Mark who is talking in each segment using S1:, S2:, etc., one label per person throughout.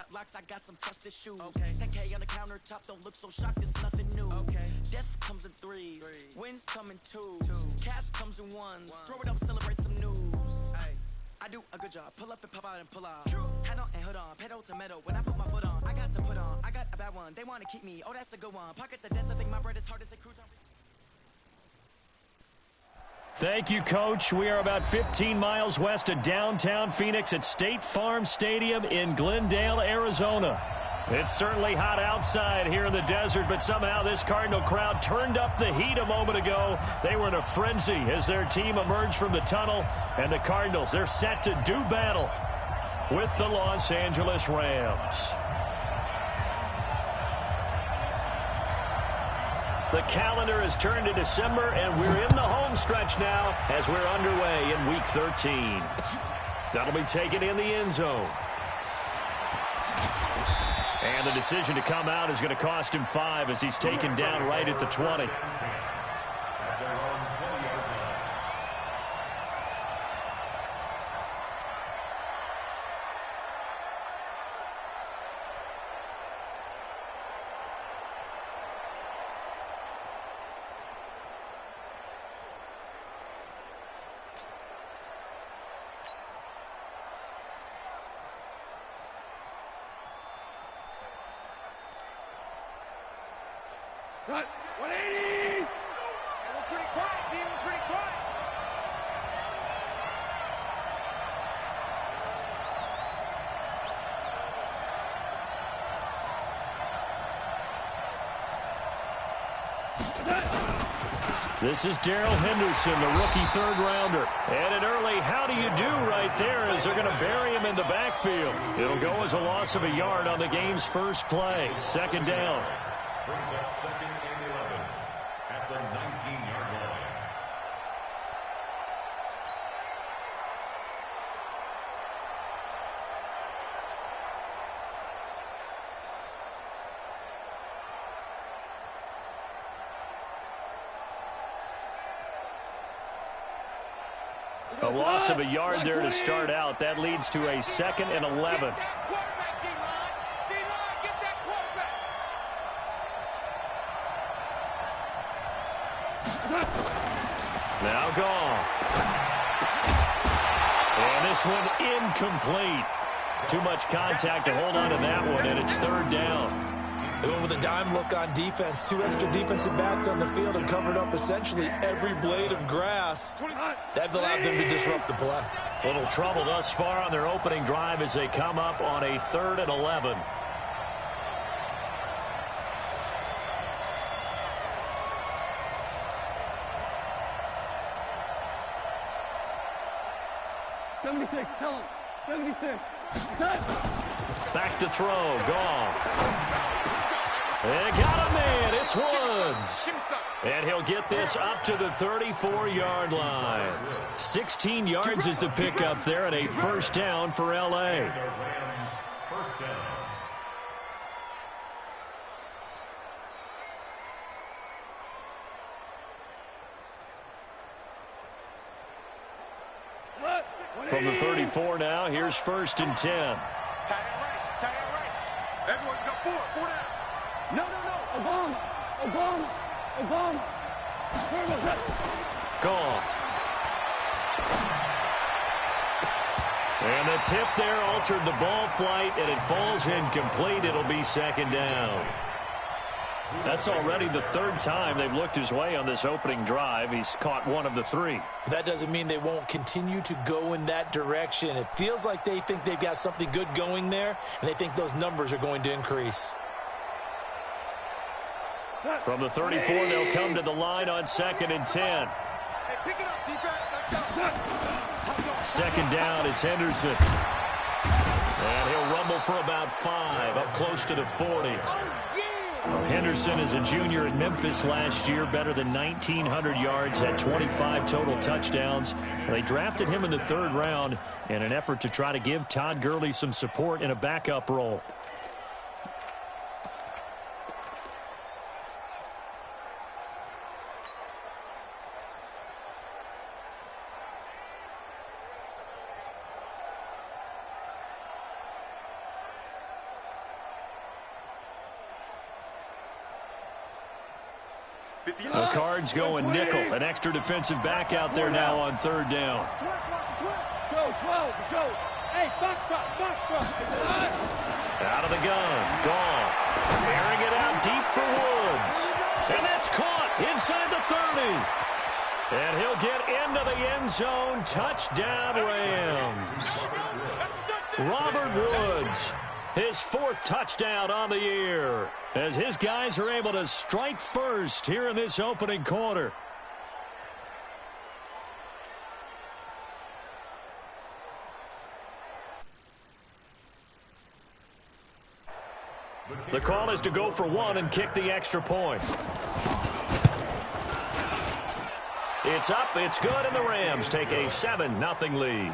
S1: got locks, I got some trusted shoes. Okay. 10K on the countertop, don't look so shocked, it's nothing new. Okay. Death comes in threes, wins come in twos, cash comes in ones. Throw it up, celebrate some news. Ay. I do a good job, pull up and pop out and pull out. Head on and hood on, pedal to metal. When I put my foot on, I got to put on. I got a bad one, they want to keep me. Oh, that's a good one. Pockets are dense, I think my bread is hard as a crouton.
S2: Thank you, Coach. We are about 15 miles west of downtown Phoenix at State Farm Stadium in Glendale, Arizona. It's certainly hot outside here in the desert, but somehow this Cardinal crowd turned up the heat a moment ago. They were in a frenzy as their team emerged from the tunnel, and the Cardinals, they're set to do battle with the Los Angeles Rams. The calendar has turned to December, and we're in the home stretch now as we're underway in Week 13. That'll be taken in the end zone. And the decision to come out is going to cost him 5 as he's taken down right at the 20.
S3: Cut. 180! We're pretty quiet, team. We're pretty quiet.
S2: This is Darrell Henderson, the rookie third-rounder. And an early how do you do right there as they're going to bury him in the backfield. It'll go as a loss of a yard on the game's first play. Second down.
S4: Brings up second and 11 at the 19-yard line.
S2: A loss of a yard there to start out. That leads to a second and 11. Now gone. And this one incomplete. Too much contact to hold on to that one, and it's third down.
S5: They went with a dime look on defense. 2 extra defensive backs on the field and covered up essentially every blade of grass. That allowed them to disrupt the play.
S2: Little trouble thus far on their opening drive as they come up on a 3rd and 11.
S3: Tell him. 76.
S2: Back to throw. Gone. They got a man. It's Woods. And he'll get this up to the 34-yard line. 16 yards is the pickup there and a first down for L.A.
S4: First down.
S2: From the 34 now, here's 1st and 10.
S3: Tie it right. Everyone got 4 down. No. A bomb.
S2: Gone. And the tip there altered the ball flight, and it falls incomplete. It'll be second down. That's already the 3rd time they've looked his way on this opening drive. He's caught 1 of the 3.
S5: That doesn't mean they won't continue to go in that direction. It feels like they think they've got something good going there, and they think those numbers are going to increase.
S2: From the 34, they'll come to the line on 2nd and 10.
S3: Hey, pick it up, defense. Let's go.
S2: Second down, it's Henderson. And he'll rumble for about 5, up close to the 40. Henderson is a junior at Memphis last year, better than 1,900 yards, had 25 total touchdowns. They drafted him in the 3rd round in an effort to try to give Todd Gurley some support in a backup role. The Cards going nickel. An extra defensive back out there now on third down.
S3: Go. Hey, foxtrot.
S2: Out of the gun. Goff. Airing it out deep for Woods. And that's caught inside the 30. And he'll get into the end zone. Touchdown, Rams. Robert Woods, his fourth touchdown on the year, as his guys are able to strike first here in this opening quarter. The call is to go for one and kick the extra point. It's up, it's good, and the Rams take a 7-0 lead.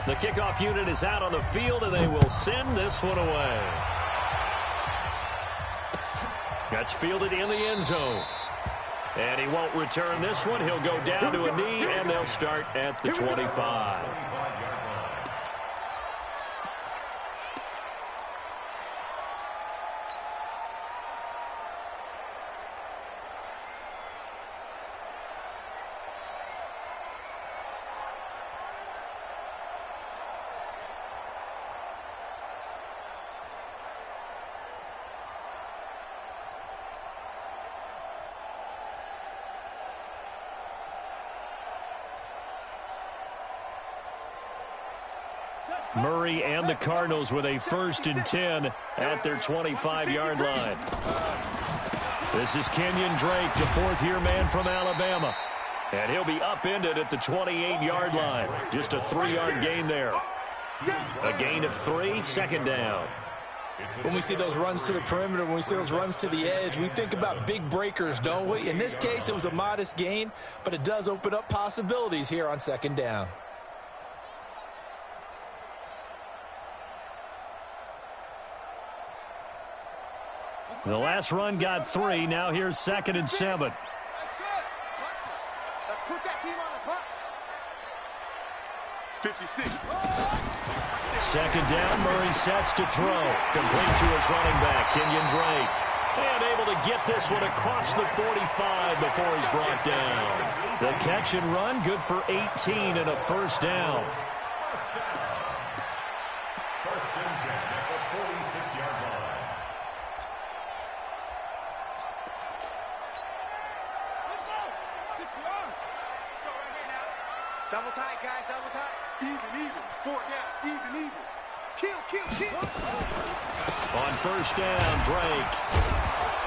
S2: The kickoff unit is out on the field, and they will send this one away. That's fielded in the end zone. And he won't return this one. He'll go down to a knee, and they'll start at the 25. Murray and the Cardinals with a 1st and 10 at their 25-yard line. This is Kenyon Drake, the fourth-year man from Alabama. And he'll be upended at the 28-yard line. Just a 3-yard gain there. A gain of 3, second down.
S5: When we see those runs to the perimeter, when we see those runs to the edge, we think about big breakers, don't we? In this case, it was a modest gain, but it does open up possibilities here on second down.
S2: The last run got 3. Now here's 2nd and 7.
S3: That's it. Let's put that team on the clock. 56.
S2: Second down, Murray sets to throw. Complete to his running back, Kenyon Drake. And able to get this one across the 45 before he's brought down. The catch and run, good for 18 and a first down.
S4: First and 10 at the 46-yard line.
S3: Double tight, guys, double tight. Even. 4 down, even. Kill.
S2: On first down, Drake.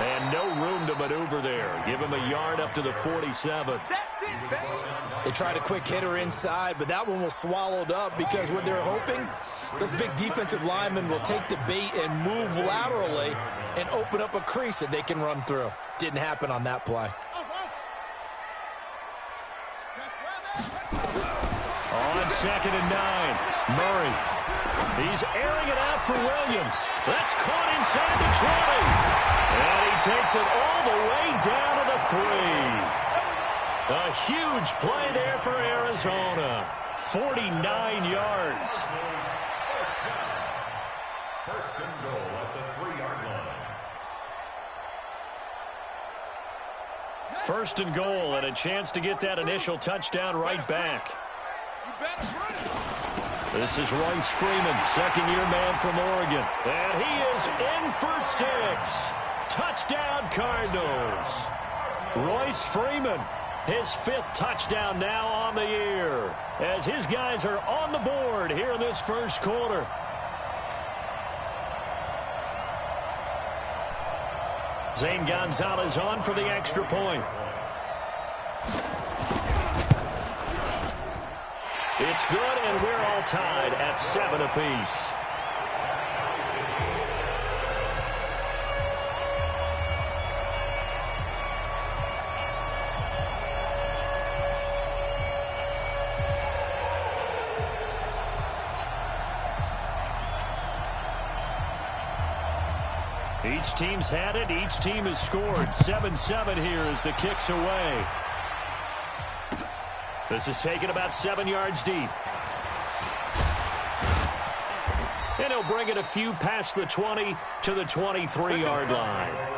S2: And no room to maneuver there. Give him a yard up to the 47.
S3: That's it, baby.
S5: They tried a quick hitter inside, but that one was swallowed up because what they're hoping, those big defensive linemen will take the bait and move laterally and open up a crease that they can run through. Didn't happen on that play.
S2: On 2nd and 9, Murray. He's airing it out for Williams. That's caught inside the 20. And he takes it all the way down to the 3. A huge play there for Arizona. 49 yards.
S4: First and goal at the 3-yard line.
S2: First and goal, and a chance to get that initial touchdown right back. This is Royce Freeman, second-year man from Oregon. And he is in for 6. Touchdown, Cardinals. Royce Freeman, his 5th touchdown now on the year, as his guys are on the board here in this first quarter. Zane Gonzalez on for the extra point. It's good, and we're all tied at 7 apiece. Each team's had it. Each team has scored. 7-7 here as the kick's away. This is taken about 7 yards deep. And he'll bring it a few past the 20 to the 23-yard line.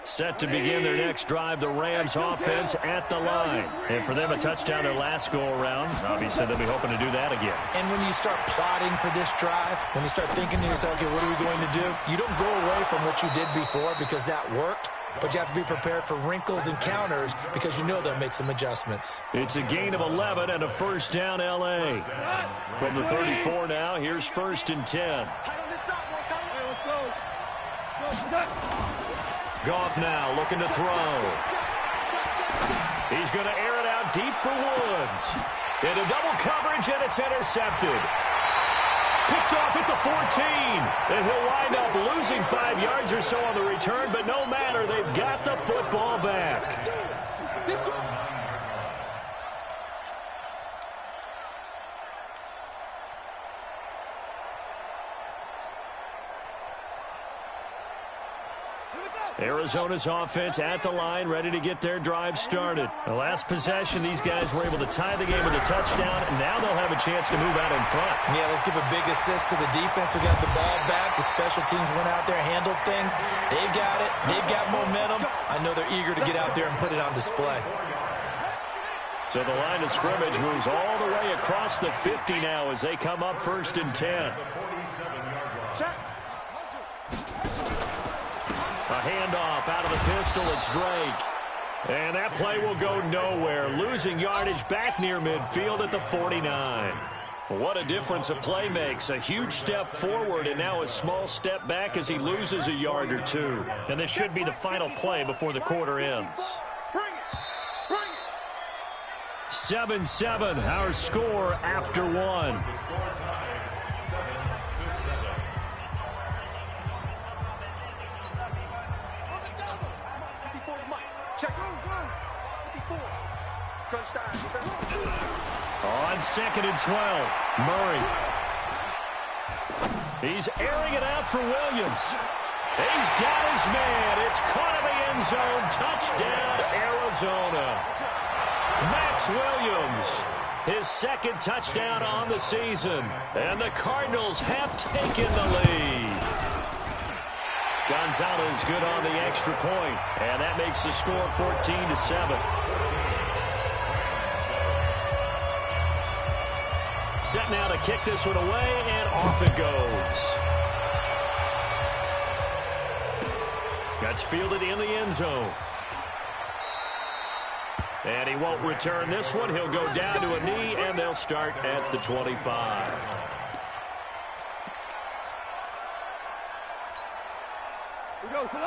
S2: Set to begin their next drive, the Rams offense at the line. And for them, a touchdown their last go-around. Obviously, they'll be hoping to do that again.
S5: And when you start plotting for this drive, when you start thinking to yourself, okay, what are we going to do? You don't go away from what you did before because that worked, but you have to be prepared for wrinkles and counters because you know they'll make some adjustments.
S2: It's a gain of 11 and a first down, L.A. From the 34 now, here's 1st and 10. Goff now looking to throw. He's going to air it out deep for Woods. Into double coverage, and it's intercepted. Picked off at the 14. And he'll wind up losing 5 yards or so on the return, but no matter, they've got the football back. Arizona's offense at the line, ready to get their drive started. The last possession, these guys were able to tie the game with a touchdown, and now they'll have a chance to move out in front.
S5: Yeah, let's give a big assist to the defense who got the ball back. The special teams went out there, handled things. They've got it. They've got momentum. I know they're eager to get out there and put it on display.
S2: So the line of scrimmage moves all the way across the 50 now as they come up 1st and 10. A handoff out of the pistol. It's Drake. And that play will go nowhere. Losing yardage back near midfield at the 49. What a difference a play makes. A huge step forward and now a small step back as he loses a yard or two. And this should be the final play before the quarter ends. 7-7, our score after one. On 2nd and 12, Murray. He's airing it out for Williams. He's got his man. It's caught in the end zone. Touchdown, Arizona. Max Williams, his 2nd touchdown on the season. And the Cardinals have taken the lead. Gonzalez good on the extra point. And that makes the score 14-7. Set now to kick this one away, and off it goes. That's fielded in the end zone. And he won't return this one. He'll go down to a knee, and they'll start at the 25.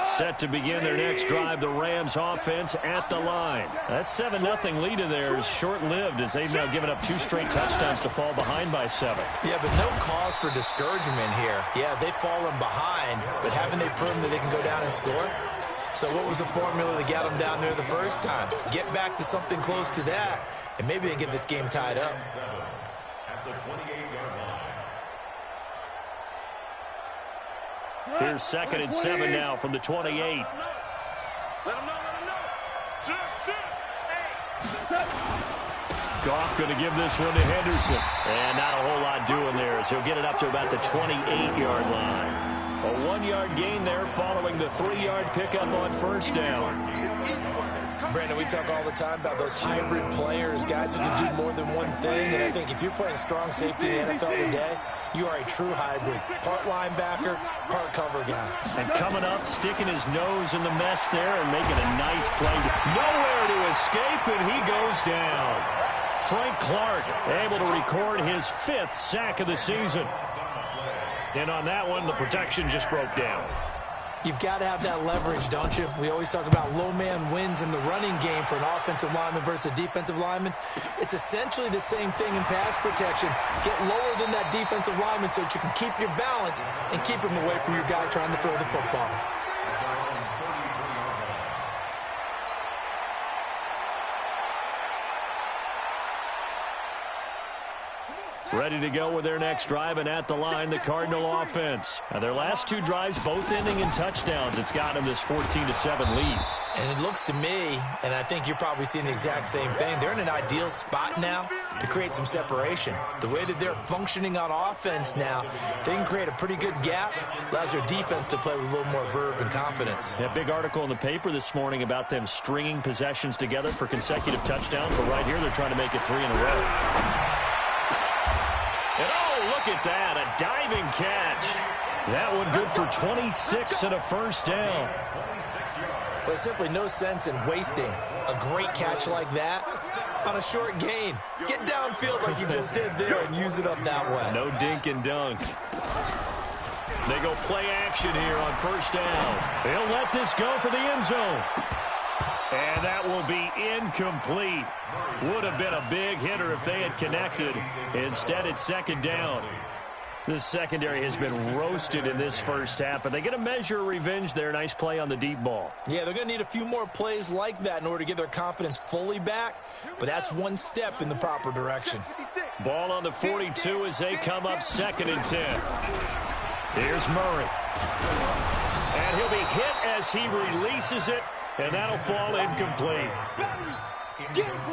S2: Set to begin their next drive, the Rams offense at the line. That 7-0 lead of theirs short-lived as they've now given up 2 straight touchdowns to fall behind by 7.
S5: Yeah, but no cause for discouragement here. Yeah, they've fallen behind, but haven't they proven that they can go down and score? So what was the formula that got them down there the first time? Get back to something close to that, and maybe they can get this game tied up.
S4: At the 28-yard line.
S2: Here's 2nd and 7 now from the 28.
S3: Let him know, let him know. Shoot.
S2: Goff going to give this one to Henderson. And not a whole lot doing there as he'll get it up to about the 28-yard line. A 1-yard gain there following the 3-yard pickup on 1st down.
S5: Brandon, we talk all the time about those hybrid players, guys who can do more than one thing. And I think if you're playing strong safety in the NFL today, you are a true hybrid. Part linebacker, part cover guy.
S2: And coming up, sticking his nose in the mess there and making a nice play. Nowhere to escape, and he goes down. Frank Clark able to record his 5th sack of the season. And on that one, the protection just broke down.
S5: You've got to have that leverage, don't you? We always talk about low man wins in the running game for an offensive lineman versus a defensive lineman. It's essentially the same thing in pass protection. Get lower than that defensive lineman so that you can keep your balance and keep him away from your guy trying to throw the football.
S2: Ready to go with their next drive, and at the line, the Cardinal offense. Now, their last two drives, both ending in touchdowns. It's got them this 14-7 lead.
S5: And it looks to me, and I think you're probably seeing the exact same thing, they're in an ideal spot now to create some separation. The way that they're functioning on offense now, they can create a pretty good gap, allows their defense to play with a little more verve and confidence.
S2: Yeah, big article in the paper this morning about them stringing possessions together for consecutive touchdowns. So right here, they're trying to make it 3 in a row. And oh, look at that, a diving catch. That one good for 26 and a first down.
S5: There's simply no sense in wasting a great catch like that on a short gain. Get downfield like you just did there and use it up that way.
S2: No dink and dunk. They go play action here on first down. They'll let this go for the end zone. And that will be incomplete. Would have been a big hitter if they had connected. Instead, it's second down. This secondary has been roasted in this first half, but they get a measure of revenge there. Nice play on the deep ball.
S5: Yeah, they're going to need a few more plays like that in order to get their confidence fully back, but that's one step in the proper direction.
S2: Ball on the 42 as they come up 2nd and 10. Here's Murray. And he'll be hit as he releases it. And that'll fall incomplete.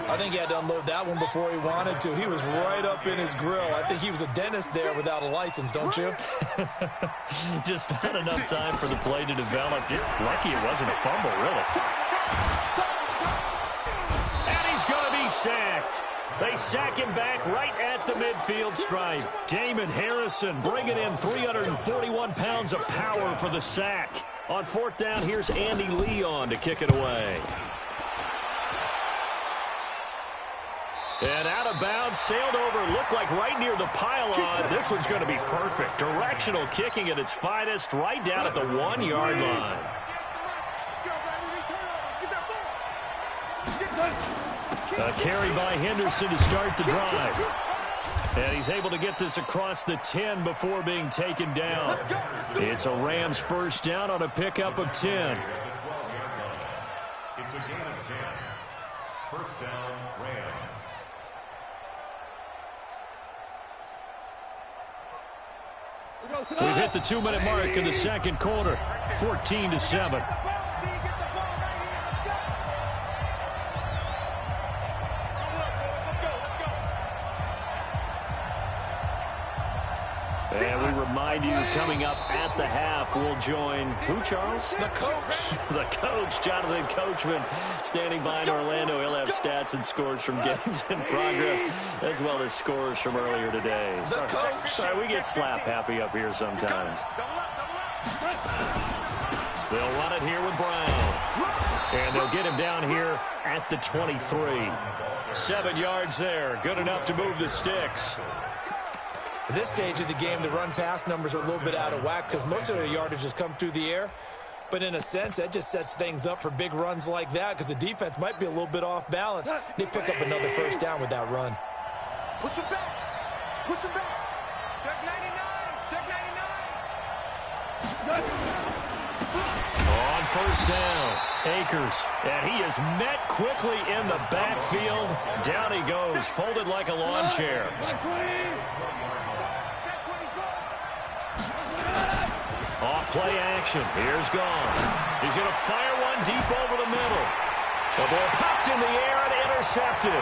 S5: I think he had to unload that one before he wanted to. He was right up in his grill. I think he was a dentist there without a license, don't you?
S2: Just not enough time for the play to develop. Lucky it wasn't a fumble, really. And he's going to be sacked. They sack him back right at the midfield stripe. Damon Harrison bringing in 341 pounds of power for the sack. On 4th down, here's Andy Leon to kick it away. And out of bounds, sailed over, looked like right near the pylon. This one's going to be perfect. Directional kicking at its finest, right down at the 1-yard line. A carry by Henderson to start the drive. And he's able to get this across the 10 before being taken down. It's a Rams first down on a pickup of 10.
S4: It's a gain of 10. First down, Rams.
S2: We've hit the 2-minute mark in the second quarter. 14-7. And we remind you, coming up at the half, we'll join who, Charles?
S5: The coach.
S2: The coach, Jonathan Coachman, standing by in Orlando. He'll have stats and scores from games in progress, as well as scores from earlier today.
S5: The coach.
S2: Sorry, we get slap happy up here sometimes. They'll run it here with Brown. And they'll get him down here at the 23. 7 yards there. Good enough to move the sticks.
S5: At this stage of the game, the run-pass numbers are a little bit out of whack because most of their yardage has come through the air. But in a sense, that just sets things up for big runs like that because the defense might be a little bit off balance. They pick up another first down with that run.
S3: Push him back. Push him back. Check 99. Check 99.
S2: On first down, Akers. And he is met quickly in the backfield. Down he goes, folded like a lawn chair. Off play action. Here's Gone. He's going to fire one deep over the middle. The ball popped in the air and intercepted.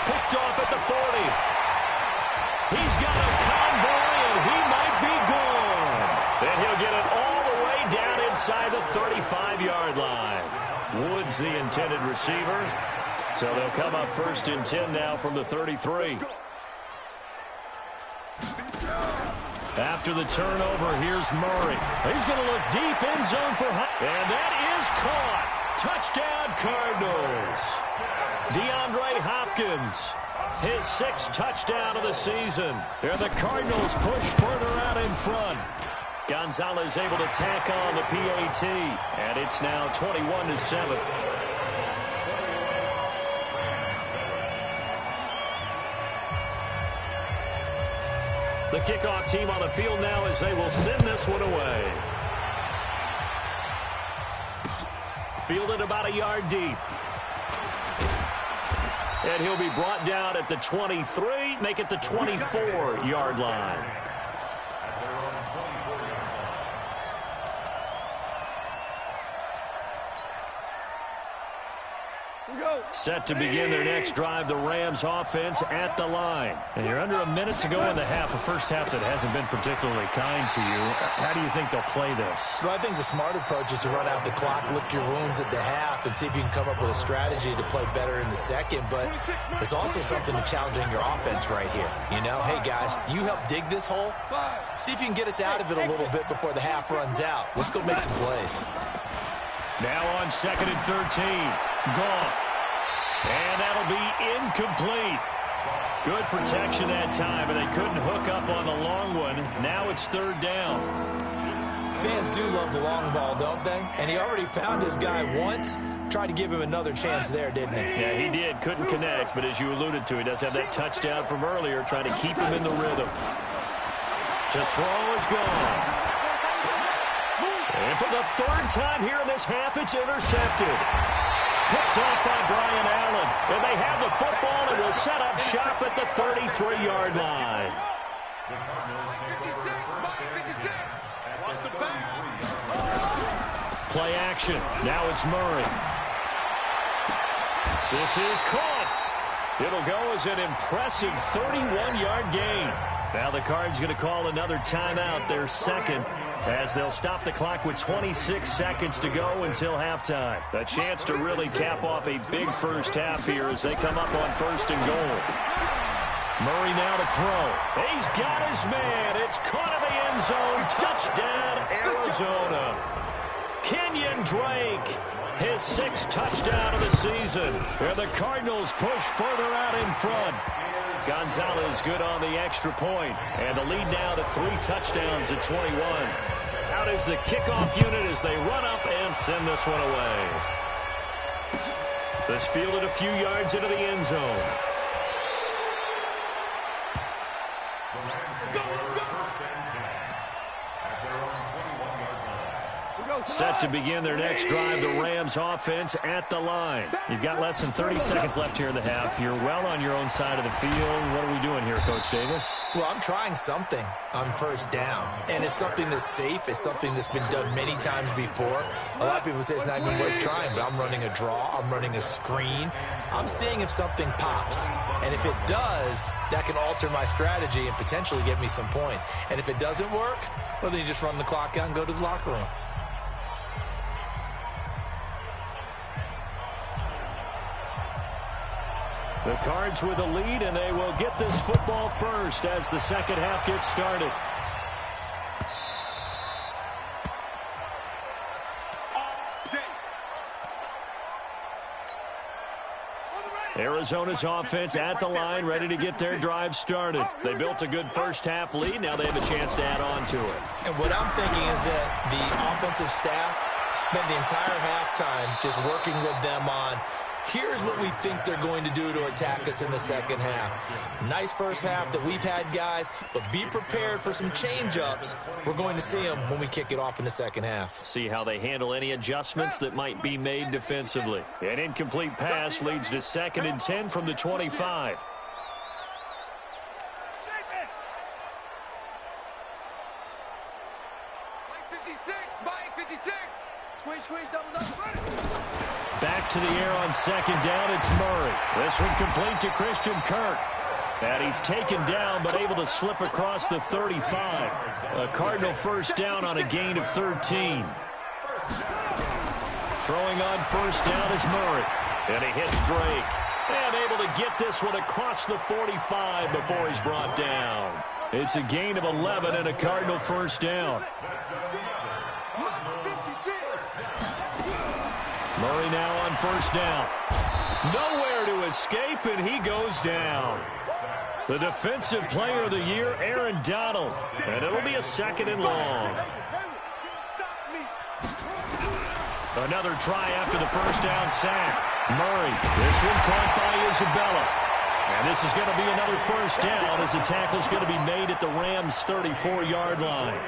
S2: Picked off at the 40. He's got a convoy, and he might be gone. And he'll get it all the way down inside the 35-yard line. Woods, the intended receiver. So they'll come up 1st and 10 now from the 33. After the turnover, here's Murray. He's going to look deep in zone for and that is caught. Touchdown, Cardinals. DeAndre Hopkins, his 6th touchdown of the season. And the Cardinals push further out in front. Gonzalez able to tack on the PAT, and it's now 21-7. The kickoff team on the field now as they will send this one away. Fielded about a yard deep. And he'll be brought down at the 23, make it the 24-yard line. Set to begin their next drive, the Rams offense at the line. And you're under a minute to go in the half, a first half that hasn't been particularly kind to you. How do you think they'll play this?
S5: Well, I think the smart approach is to run out the clock, lick your wounds at the half, and see if you can come up with a strategy to play better in the second. But there's also something to challenging your offense right here. You know, hey, guys, you help dig this hole. See if you can get us out of it a little bit before the half runs out. Let's go make some plays.
S2: Now on 2nd and 13, Goff. And that'll be incomplete. Good protection that time, and they couldn't hook up on the long one. Now it's 3rd down.
S5: Fans do love the long ball, don't they? And he already found his guy once. Tried to give him another chance there, didn't he?
S2: Yeah, he did. Couldn't connect, but as you alluded to, he does have that touchdown from earlier, trying to keep him in the rhythm. To throw is gone. And for the 3rd time here in this half, it's intercepted. Picked off by Brian Allen. And they have the football and will set up shop at the 33-yard line.
S3: 56. Lost the pass.
S2: Play action. Now it's Murray. This is caught. It'll go as an impressive 31-yard gain. Now the Cards going to call another timeout, their second, as they'll stop the clock with 26 seconds to go until halftime. A chance to really cap off a big first half here as they come up on 1st and goal. Murray now to throw. He's got his man. It's caught in the end zone. Touchdown, Arizona. Kenyon Drake, his 6th touchdown of the season. And the Cardinals push further out in front. Gonzalez good on the extra point, and the lead now to 3 touchdowns at 21. Out is the kickoff unit as they run up and send this one away. This fielded a few yards into the end zone. Set to begin their next drive, the Rams offense at the line. You've got less than 30 seconds left here in the half. You're well on your own side of the field. What are we doing here, Coach Davis?
S5: Well, I'm trying something on 1st down, and it's something that's safe. It's something that's been done many times before. A lot of people say it's not even worth trying, but I'm running a draw. I'm running a screen. I'm seeing if something pops, and if it does, that can alter my strategy and potentially get me some points. And if it doesn't work, well, then you just run the clock out and go to the locker room.
S2: The Cards with a lead, and they will get this football first as the second half gets started. Arizona's offense at the line, ready to get their drive started. They built a good first half lead. Now they have a chance to add on to it.
S5: And what I'm thinking is that the offensive staff spent the entire halftime just working with them on, here's what we think they're going to do to attack us in the second half. Nice first half that we've had, guys, but be prepared for some change-ups. We're going to see them when we kick it off in the second half.
S2: See how they handle any adjustments that might be made defensively. An incomplete pass leads to 2nd and 10 from the 25. Back to the air on 2nd down, it's Murray. This one complete to Christian Kirk. And he's taken down, but able to slip across the 35. A Cardinal first down on a gain of 13. Throwing on 1st down is Murray. And he hits Drake. And able to get this one across the 45 before he's brought down. It's a gain of 11 and a Cardinal first down. Murray now on 1st down. Nowhere to escape, and he goes down. The defensive player of the year, Aaron Donald. And it'll be a 2nd and long. Another try after the first down sack. Murray, this one caught by Isabella. And this is going to be another first down as the tackle is going to be made at the Rams' 34-yard line.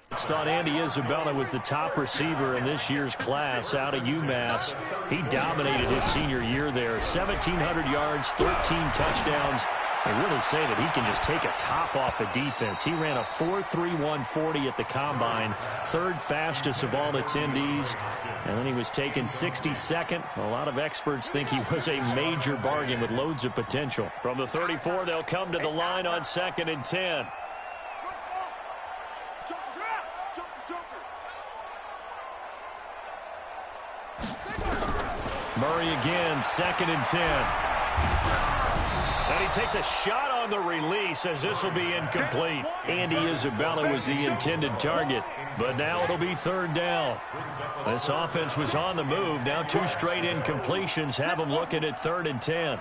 S2: It's thought Andy Isabella was the top receiver in this year's class out of UMass. He dominated his senior year there. 1,700 yards, 13 touchdowns. They really say that he can just take a top off a defense. He ran a 4.31 40 at the Combine, 3rd fastest of all attendees. And then he was taken 62nd. A lot of experts think he was a major bargain with loads of potential. From the 34, they'll come to the line on 2nd and 10. Murray again, 2nd and 10. And he takes a shot on the release as this will be incomplete. Andy Isabella was the intended target, but now it'll be 3rd down. This offense was on the move. Now 2 straight incompletions have them looking at 3rd and 10.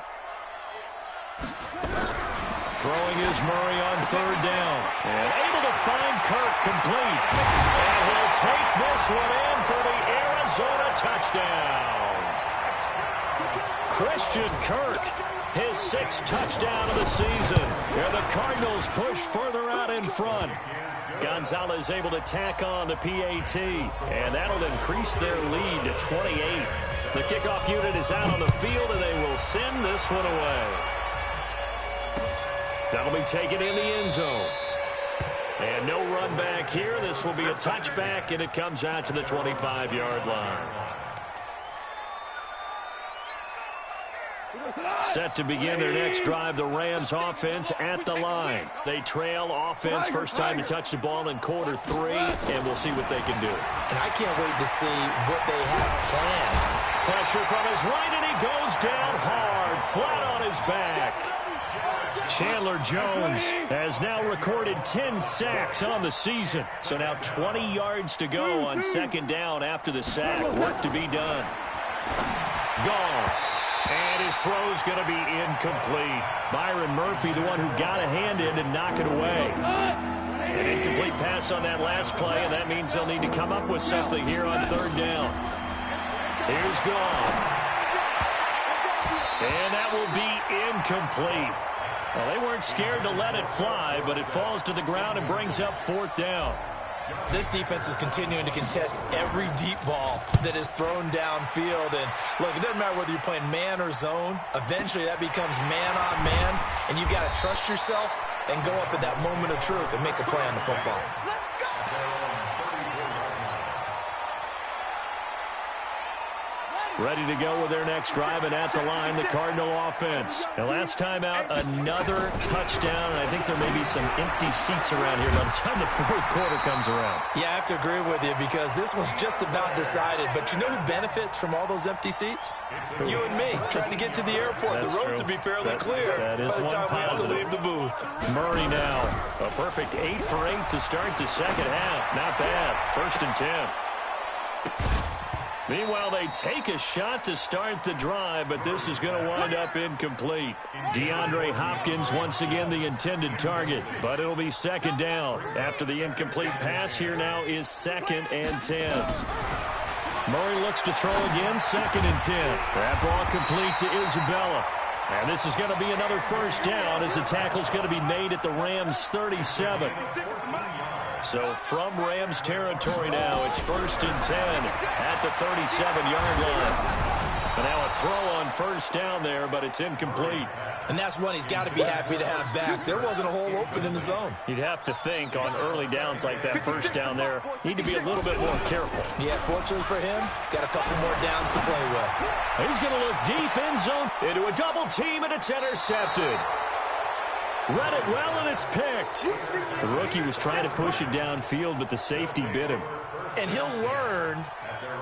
S2: Throwing is Murray on 3rd down. And able to find Kirk complete. And he'll take this one in for the Arizona touchdown. Christian Kirk, his 6th touchdown of the season. And the Cardinals push further out in front. Gonzalez able to tack on the PAT. And that'll increase their lead to 28. The kickoff unit is out on the field, and they will send this one away. That'll be taken in the end zone. And no run back here. This will be a touchback, and it comes out to the 25-yard line. Set to begin their next drive, the Rams offense at the line. They trail offense, first time to touch the ball in quarter 3, and we'll see what they can do.
S5: And I can't wait to see what they have planned.
S2: Pressure from his right, and he goes down hard, flat on his back. Chandler Jones has now recorded 10 sacks on the season. So now 20 yards to go on 2nd down after the sack. Work to be done. Gone. And his throw's going to be incomplete. Byron Murphy, the one who got a hand in and knock it away. An incomplete pass on that last play, and that means they'll need to come up with something here on 3rd down. Here's Gone. And that will be incomplete. Well, they weren't scared to let it fly, but it falls to the ground and brings up 4th down.
S5: This defense is continuing to contest every deep ball that is thrown downfield. And, look, it doesn't matter whether you're playing man or zone. Eventually, that becomes man-on-man, and you've got to trust yourself and go up at that moment of truth and make a play on the football.
S2: Ready to go with their next drive, and at the line, the Cardinal offense. And last time out, another touchdown, and I think there may be some empty seats around here by the time the 4th quarter comes around.
S5: Yeah, I have to agree with you because this one's just about decided. But you know who benefits from all those empty seats? You and me, trying to get to the airport.
S2: That's
S5: the road
S2: true.
S5: to be fairly clear
S2: that is
S5: by the time we have to leave the booth.
S2: Murray now, a perfect 8 for 8 to start the 2nd half. Not bad. 1st and 10. Meanwhile, they take a shot to start the drive, but this is going to wind up incomplete. DeAndre Hopkins, once again, the intended target, but it'll be 2nd down. After the incomplete pass, here now is 2nd and 10. Murray looks to throw again, 2nd and 10. That ball complete to Isabella. And this is going to be another first down as the tackle's going to be made at the Rams' 37. So from Rams territory now, it's 1st and 10 at the 37-yard line. And now a throw on first down there, but it's incomplete.
S5: And that's one he's got to be happy to have back. There wasn't a hole open in the zone.
S2: You'd have to think on early downs like that first down there, need to be a little bit more careful.
S5: Yeah, fortunately for him, got a couple more downs to play with.
S2: He's going to look deep in zone into a double team, and it's intercepted. Read it well, and it's picked. The rookie was trying to push it downfield, but the safety bit him.
S5: And he'll learn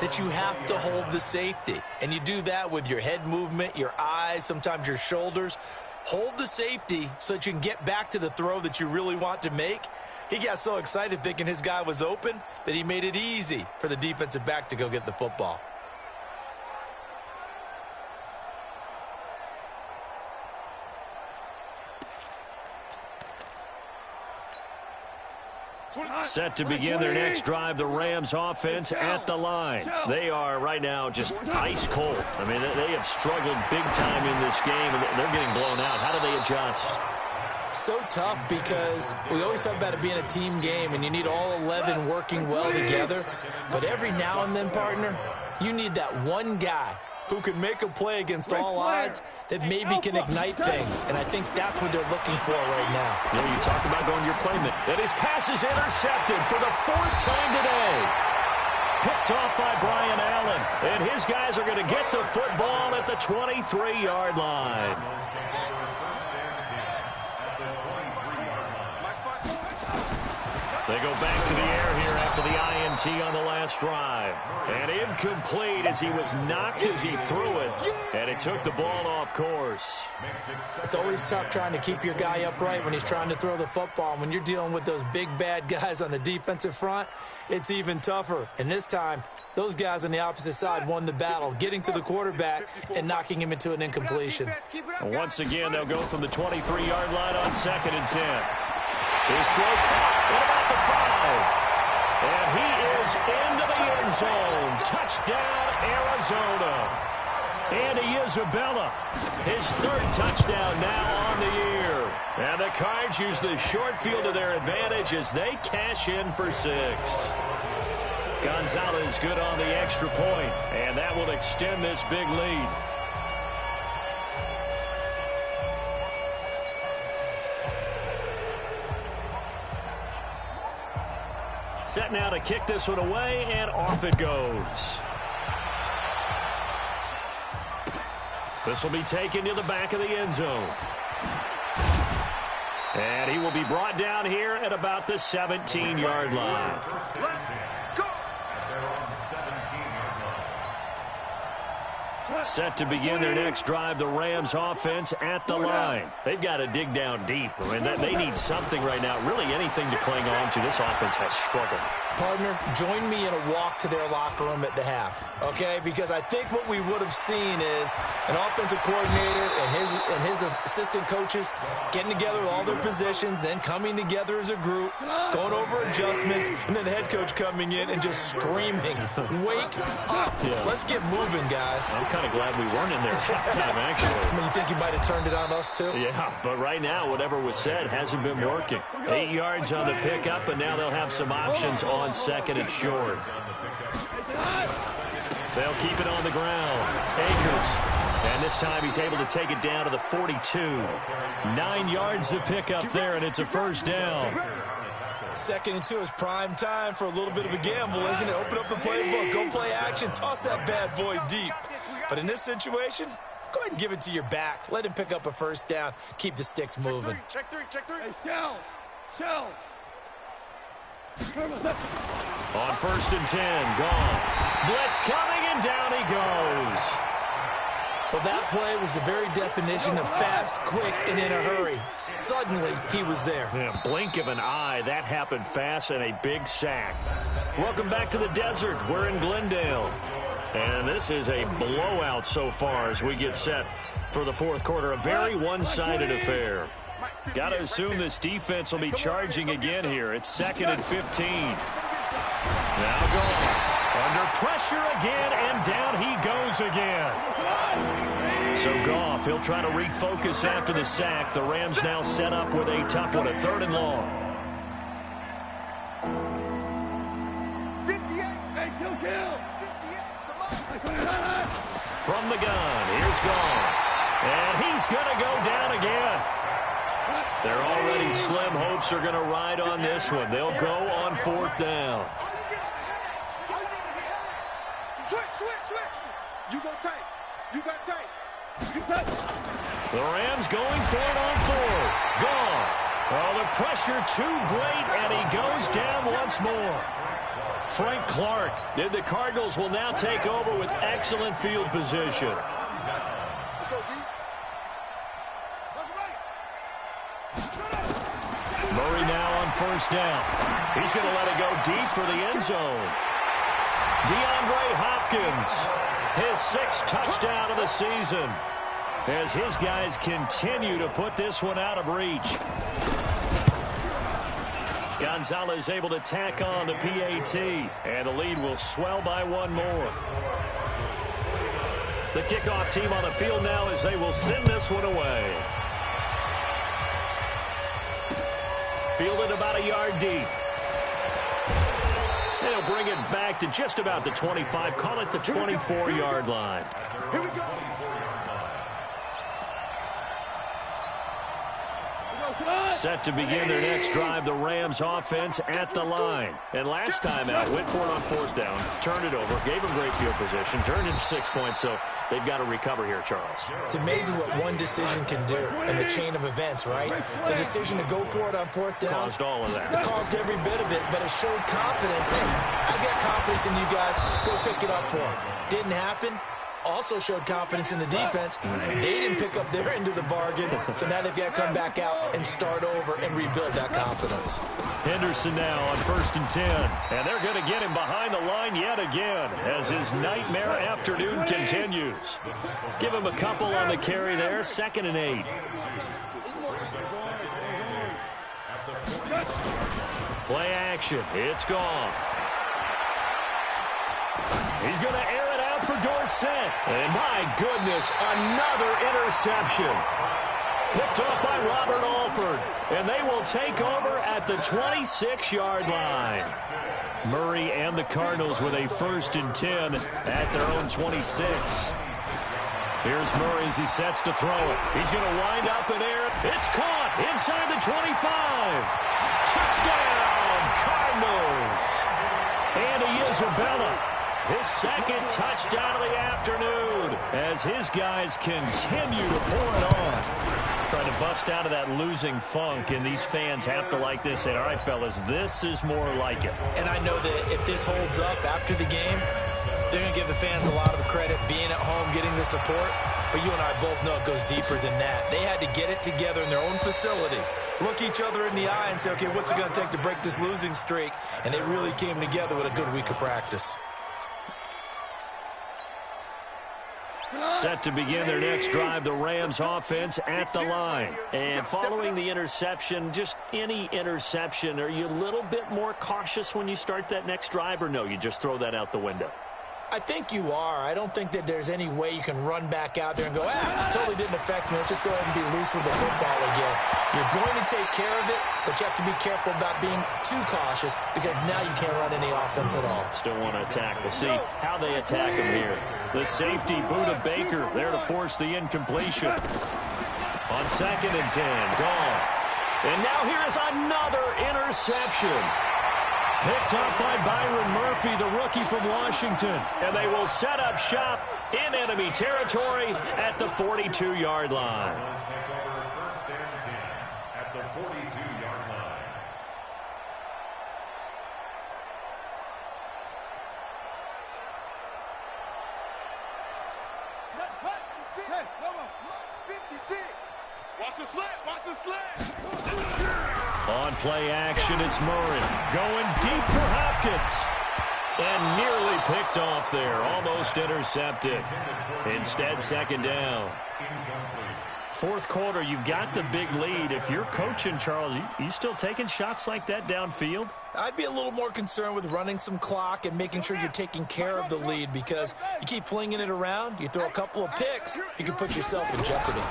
S5: that you have to hold the safety. And you do that with your head movement, your eyes, sometimes your shoulders. Hold the safety so that you can get back to the throw that you really want to make. He got so excited thinking his guy was open that he made it easy for the defensive back to go get the football.
S2: Set to begin their next drive, the Rams offense at the line. They are right now just ice cold. I mean, they have struggled big time in this game, and they're getting blown out. How do they adjust?
S5: So tough because we always talk about it being a team game, and you need all 11 working well together. But every now and then, partner, you need that one guy who can make a play against all odds that maybe can ignite things. And I think that's what they're looking for right now.
S2: You know, you talk about going your playman. And his pass is intercepted for the 4th time today. Picked off by Brian Allen. And his guys are going to get the football at the 23-yard line. They go back to the air here after the INT on the last drive. And incomplete as he was knocked as he threw it. And it took the ball off course.
S5: It's always tough trying to keep your guy upright when he's trying to throw the football. And when you're dealing with those big, bad guys on the defensive front, it's even tougher. And this time, those guys on the opposite side won the battle, getting to the quarterback and knocking him into an incompletion.
S2: Once again, they'll go from the 23-yard line on 2nd and 10. His throw caught at about the 5. And he is into the end zone. Touchdown, Arizona. Andy Isabella, his 3rd touchdown now on the year. And the Cards use the short field to their advantage as they cash in for 6. Gonzalez good on the extra point, and that will extend this big lead. Set now to kick this one away, and off it goes. This will be taken to the back of the end zone. And he will be brought down here at about the 17-yard line. Set to begin their next drive, the Rams offense at the line. They've got to dig down deep. I mean, they need something right now, really anything to cling on to. This offense has struggled.
S5: Partner, join me in a walk to their locker room at the half, okay? Because I think what we would have seen is an offensive coordinator and his assistant coaches getting together with all their positions, then coming together as a group, going over adjustments, and then the head coach coming in and just screaming, wake up. Yeah. Let's get moving, guys.
S2: I'm kind of glad we weren't in there halftime, actually.
S5: I mean, you think you might have turned it on us, too?
S2: Yeah, but right now, whatever was said hasn't been working. 8 yards on the pickup, and now they'll have some options on 2nd and short. They'll keep it on the ground. Akers. And this time he's able to take it down to the 42. 9 yards to pick up there, and it's a 1st down.
S5: 2nd and 2 is prime time for a little bit of a gamble, isn't it? Open up the playbook, go play action, toss that bad boy deep. But in this situation, go ahead and give it to your back. Let him pick up a 1st down. Keep the sticks moving.
S3: Check three. Hey, shell.
S2: On 1st and 10, gone. Blitz coming, and down he goes.
S5: Well, that play was the very definition of fast, quick, and in a hurry. Suddenly, he was there.
S2: Yeah, blink of an eye, that happened fast, and a big sack. Welcome back to the desert. We're in Glendale. And this is a blowout so far as we get set for the 4th quarter. A very one-sided affair. Got to assume this defense will be charging again here. It's 2nd and 15. Now gone. Under pressure again, and down he goes again. So Goff, he'll try to refocus after the sack. The Rams now set up with a tough one, a 3rd and long.
S3: 58. Hey, kill. 58. Come on.
S2: From the gun, here's Goff. And he's going to go down again. Their already slim hopes are going to ride on this one. They'll go on 4th down.
S3: Switch. You go tight. You got tight. You tight.
S2: The Rams going for it on 4th. Gone. Oh, the pressure too great, and he goes down once more. Frank Clark. The Cardinals will now take over with excellent field position.
S3: Let's go, D.
S2: Murray now on 1st down. He's going to let it go deep for the end zone. DeAndre Hopkins, his 6th touchdown of the season, as his guys continue to put this one out of reach. Gonzalez able to tack on the PAT, and the lead will swell by one more. The kickoff team on the field now as they will send this one away. Fielded about a yard deep. They'll bring it back to just about the 25. Call it the 24-yard line.
S3: Here we go.
S2: Set to begin their next drive, the Rams offense at the line. And last time out, went for it on fourth down, turned it over, gave them great field position, turned into 6 points, so they've got to recover here, Charles.
S5: It's amazing what one decision can do in the chain of events, right? The decision to go for it on fourth down.
S2: Caused all of that.
S5: It caused every bit of it, but it showed confidence. Hey, I've got confidence in you guys. Go pick it up for them. Didn't happen. Also showed confidence in the defense. They didn't pick up their end of the bargain, so now they've got to come back out and start over and rebuild that confidence.
S2: Henderson now on 1st and 10, and they're going to get him behind the line yet again as his nightmare afternoon continues. Give him a couple on the carry there, 2nd and 8. Play action, it's gone. He's going to air it out for Dorsett. And my goodness, another interception. Picked off by Robert Alford. And they will take over at the 26-yard line. Murray and the Cardinals with a 1st and 10 at their own 26. Here's Murray as he sets to throw it. He's going to wind up and air it. It's caught inside the 25. Touchdown, Cardinals. Andy Isabella. His 2nd touchdown of the afternoon as his guys continue to pour it on. Trying to bust out of that losing funk, and these fans have to like this. And all right, fellas, this is more like it.
S5: And I know that if this holds up after the game, they're going to give the fans a lot of credit being at home, getting the support. But you and I both know it goes deeper than that. They had to get it together in their own facility, look each other in the eye and say, okay, what's it going to take to break this losing streak? And they really came together with a good week of practice.
S2: Set to begin their next drive, the Rams offense at the line. And following the interception, just any interception, are you a little bit more cautious when you start that next drive, or no, you just throw that out the window?
S5: I think you are. I don't think that there's any way you can run back out there and go, totally didn't affect me. Let's just go ahead and be loose with the football again. You're going to take care of it, but you have to be careful about being too cautious because now you can't run any offense at all.
S2: Still want to attack. We'll see how they attack him here. The safety, Buda Baker, there to force the incompletion. On 2nd and 10, Goff. And now here's another interception. Picked up by Byron Murphy, the rookie from Washington. And they will set up shop in enemy territory at the 42-yard line.
S4: Take over 1st and 10 at the 42-yard line.
S3: Hey, come on. 56. Watch the slant. Watch the slant.
S2: On play action, it's Murray going deep for Hopkins. And nearly picked off there. Almost intercepted. Instead, 2nd down. 4th quarter, you've got the big lead. If you're coaching, Charles, you still taking shots like that downfield?
S5: I'd be a little more concerned with running some clock and making sure you're taking care of the lead because you keep flinging it around, you throw a couple of picks, you can put yourself in jeopardy.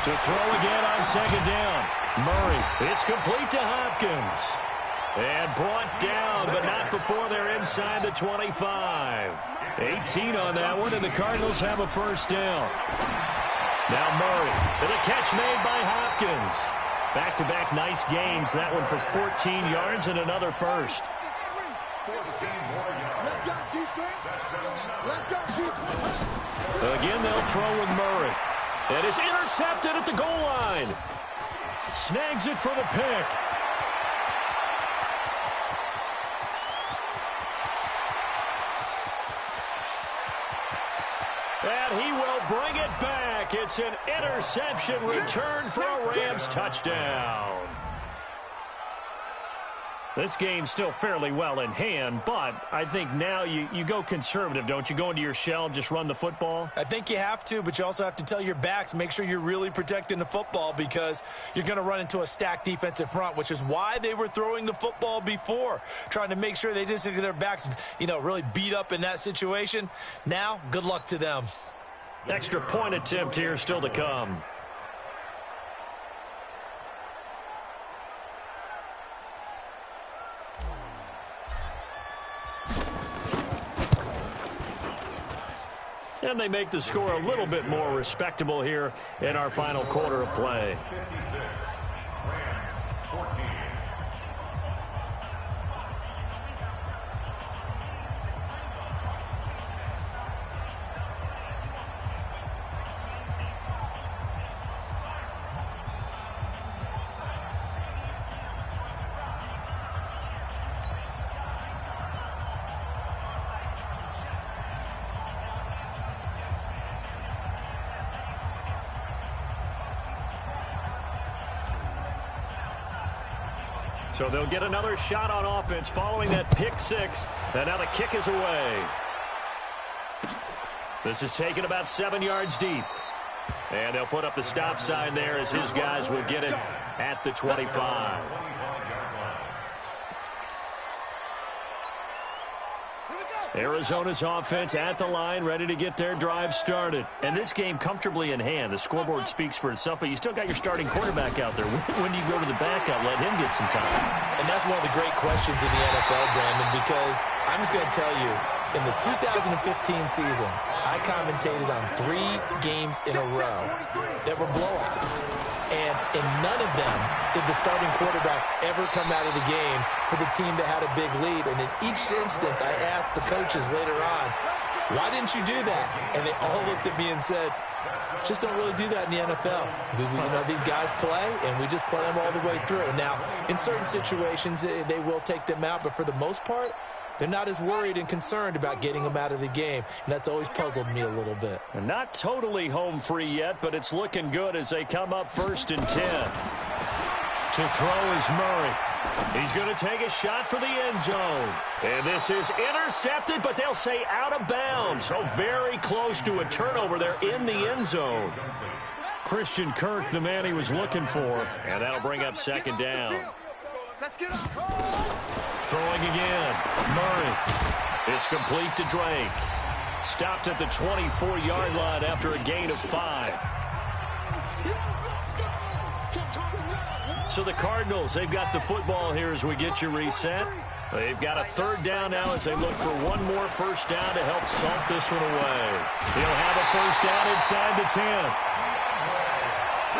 S2: To throw again on 2nd down. Murray, it's complete to Hopkins. And brought down, but not before they're inside the 25. 18 on that one, and the Cardinals have a 1st down. Now Murray, and a catch made by Hopkins. Back-to-back nice gains. That one for 14 yards and another 1st.
S4: 14 more yards.
S3: Let's go, defense. Let's go, defense.
S2: Again, they'll throw with Murray. And it's intercepted at the goal line. Snags it for the pick. And he will bring it back. It's an interception return for a Rams touchdown. This game's still fairly well in hand, but I think now you go conservative, don't you? Go into your shell, just run the football?
S5: I think you have to, but you also have to tell your backs, make sure you're really protecting the football because you're going to run into a stacked defensive front, which is why they were throwing the football before, trying to make sure they just get their backs, really beat up in that situation. Now, good luck to them.
S2: Extra point attempt here still to come. And they make the score a little bit more respectable here in our final quarter of play.
S4: 56, Rams 14.
S2: So they'll get another shot on offense following that pick six. And now the kick is away. This is taken about 7 yards deep. And they'll put up the stop sign there as his guys will get it at the 25. Arizona's offense at the line, ready to get their drive started. And this game comfortably in hand. The scoreboard speaks for itself, but you still got your starting quarterback out there. When do you go to the backup, let him get some time?
S5: And that's one of the great questions in the NFL, Brandon, because I'm just going to tell you, in the 2015 season, I commentated on 3 games in a row that were blowouts. And in none of them did the starting quarterback ever come out of the game for the team that had a big lead. And in each instance, I asked the coaches later on, why didn't you do that? And they all looked at me and said, just don't really do that in the NFL. These guys play, and we just play them all the way through. Now, in certain situations, they will take them out, but for the most part, they're not as worried and concerned about getting them out of the game, and that's always puzzled me a little bit.
S2: And not totally home free yet, but it's looking good as they come up 1st and 10. To throw is Murray. He's going to take a shot for the end zone. And this is intercepted, but they'll say out of bounds. So very close to a turnover there in the end zone. Christian Kirk, the man he was looking for, and that'll bring up 2nd down.
S3: Let's get up.
S2: Throwing again. Murray. It's complete to Drake. Stopped at the 24-yard line after a gain of 5. So the Cardinals, they've got the football here as we get you reset. They've got a 3rd down now as they look for one more 1st down to help salt this one away. He'll have a 1st down inside the 10.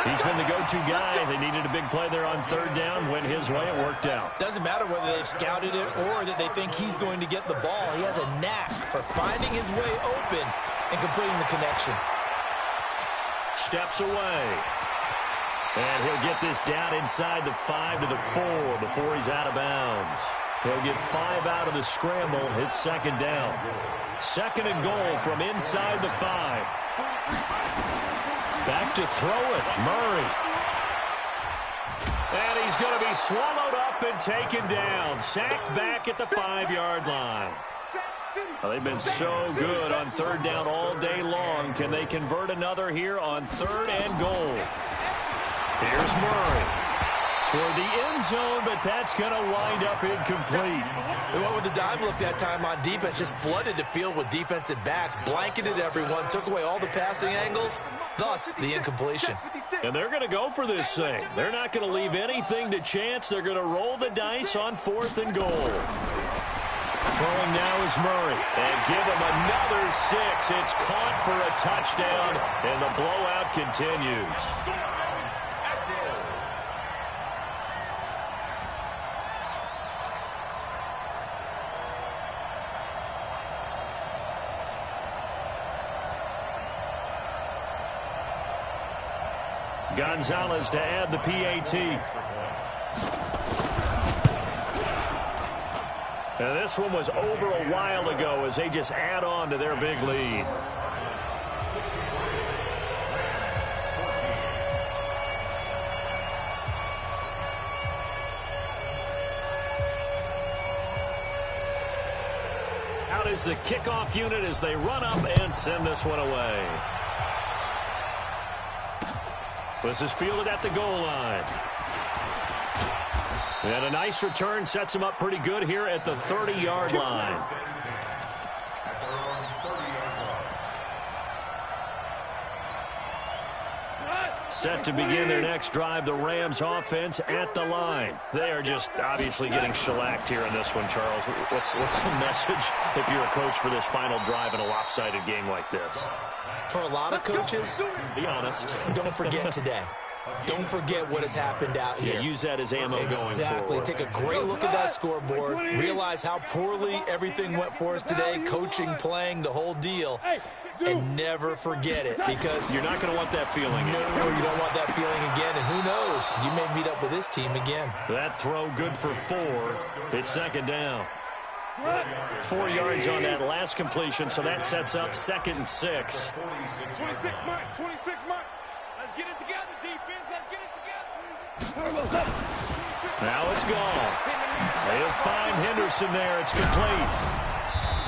S2: He's been the go-to guy. They needed a big play there on 3rd down. Went his way. It worked out.
S5: Doesn't matter whether they've scouted it or that they think he's going to get the ball. He has a knack for finding his way open and completing the connection.
S2: Steps away. And he'll get this down inside the 5 to the 4 before he's out of bounds. He'll get 5 out of the scramble. It's 2nd down. 2nd and goal from inside the 5. Back to throw it, Murray. And he's going to be swallowed up and taken down. Sacked back at the 5-yard line. Well, they've been so good on 3rd down all day long. Can they convert another here on 3rd and goal? Here's Murray. Toward the end zone, but that's going to wind up incomplete.
S5: They went with the dime look that time on defense, just flooded the field with defensive backs, blanketed everyone, took away all the passing angles, thus the incompletion.
S2: And they're going to go for this thing. They're not going to leave anything to chance. They're going to roll the dice on 4th and goal. Throwing now is Murray. And give him another 6. It's caught for a touchdown, and the blowout continues. Gonzalez to add the PAT. Now this one was over a while ago as they just add on to their big lead. Out is the kickoff unit as they run up and send this one away. This is fielded at the goal line. And a nice return sets him up pretty good here at the 30-yard line. Set to begin their next drive, the Rams offense at the line. They are just obviously getting shellacked here in this one, Charles. What's the message if you're a coach for this final drive in a lopsided game like this?
S5: For a lot of coaches,
S2: be honest.
S5: Don't forget today. Don't forget what has happened out here.
S2: Yeah, use that as ammo going forward.
S5: Exactly. Take a great look at that scoreboard. Realize how poorly everything went for us today. Coaching, playing, the whole deal. And never forget it, because
S2: you're not going to want that feeling.
S5: No, you don't want that feeling again. And who knows? You may meet up with this team again.
S2: That throw good for 4. It's second down. 4 yards on that last completion, so that sets up 2nd and 6.
S3: 26, Mike. 26, Mike. Let's get it together, defense. Let's get it together.
S2: Now it's gone. They'll find Henderson there. It's complete.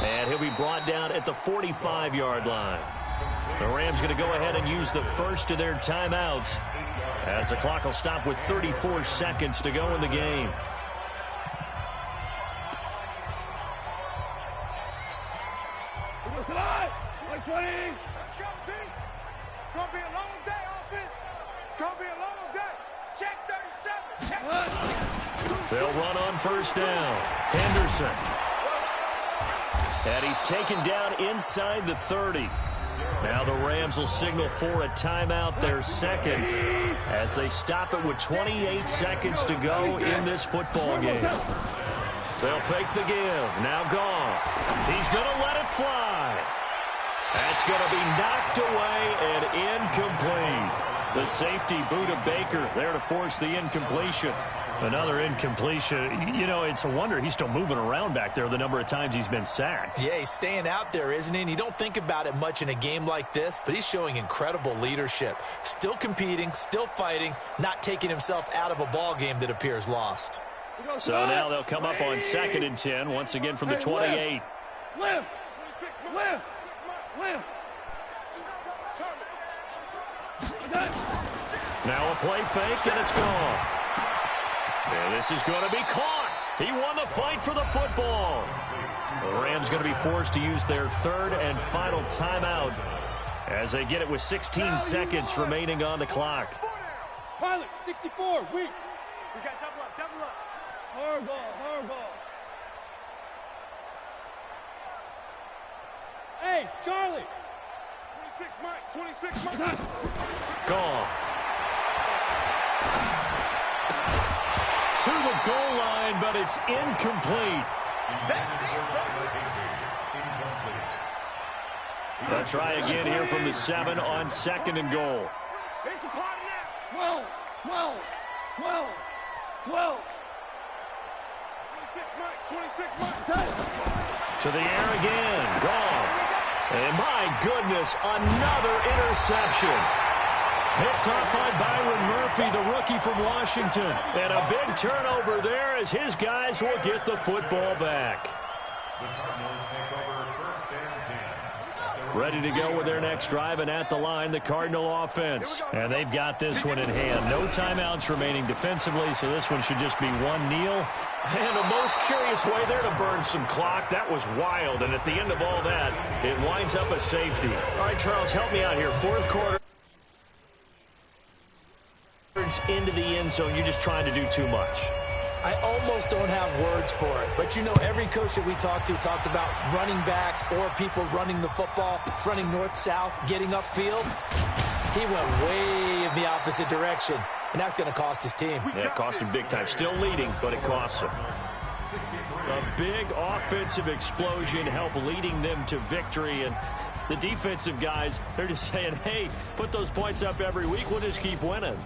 S2: And he'll be brought down at the 45-yard line. The Rams going to go ahead and use the first of their timeouts as the clock will stop with 34 seconds to go in the game.
S3: Let's go, team. It's going to be a long day, offense. It's going to be a long day. Check 37. Check.
S2: They'll run on first down. Henderson. And he's taken down inside the 30. Now the Rams will signal for a timeout, their second, as they stop it with 28 seconds to go in this football game. They'll fake the give. Now gone. He's going to let it fly. That's going to be knocked away and incomplete. The safety, Buda Baker, there to force the incompletion. Another incompletion. You know, it's a wonder he's still moving around back there the number of times he's been sacked.
S5: Yeah, he's staying out there, isn't he? And you don't think about it much in a game like this, but he's showing incredible leadership. Still competing, still fighting, not taking himself out of a ball game that appears lost.
S2: So now they'll come up on 2nd and 10, once again from the 28.
S3: Live.
S2: Now a play fake, and it's gone. And this is going to be caught. He won the fight for the football. The Rams going to be forced to use their 3rd and final timeout as they get it with 16 seconds remaining on the clock.
S3: Pilot, 64, weak. We got double up, double up. Hard ball, hard ball. Hey, Charlie. 26, Mike, 26, Mike.
S2: Gone. To the goal line, but it's incomplete. They'll try again here from the 7 on 2nd and goal.
S3: 12. 26, Mike.
S2: To the air again. Gone. And my goodness, another interception. Picked off by Byron Murphy, the rookie from Washington. And a big turnover there as his guys will get the football back. Ready to go with their next drive, and at the line, the Cardinal offense. And they've got this one in hand. No timeouts remaining defensively, so this one should just be one kneel. And a most curious way there to burn some clock. That was wild, and at the end of all that, it winds up a safety. All right, Charles, help me out here. 4th quarter. Into the end zone, you're just trying to do too much.
S5: I almost don't have words for it. But, you know, every coach that we talk to talks about running backs or people running the football, running north-south, getting upfield. He went way in the opposite direction, and that's going to cost his team.
S2: Yeah, it cost him big time. Still leading, but it costs him. A big offensive explosion helped leading them to victory, and the defensive guys, they're just saying, hey, put those points up every week. We'll just keep winning.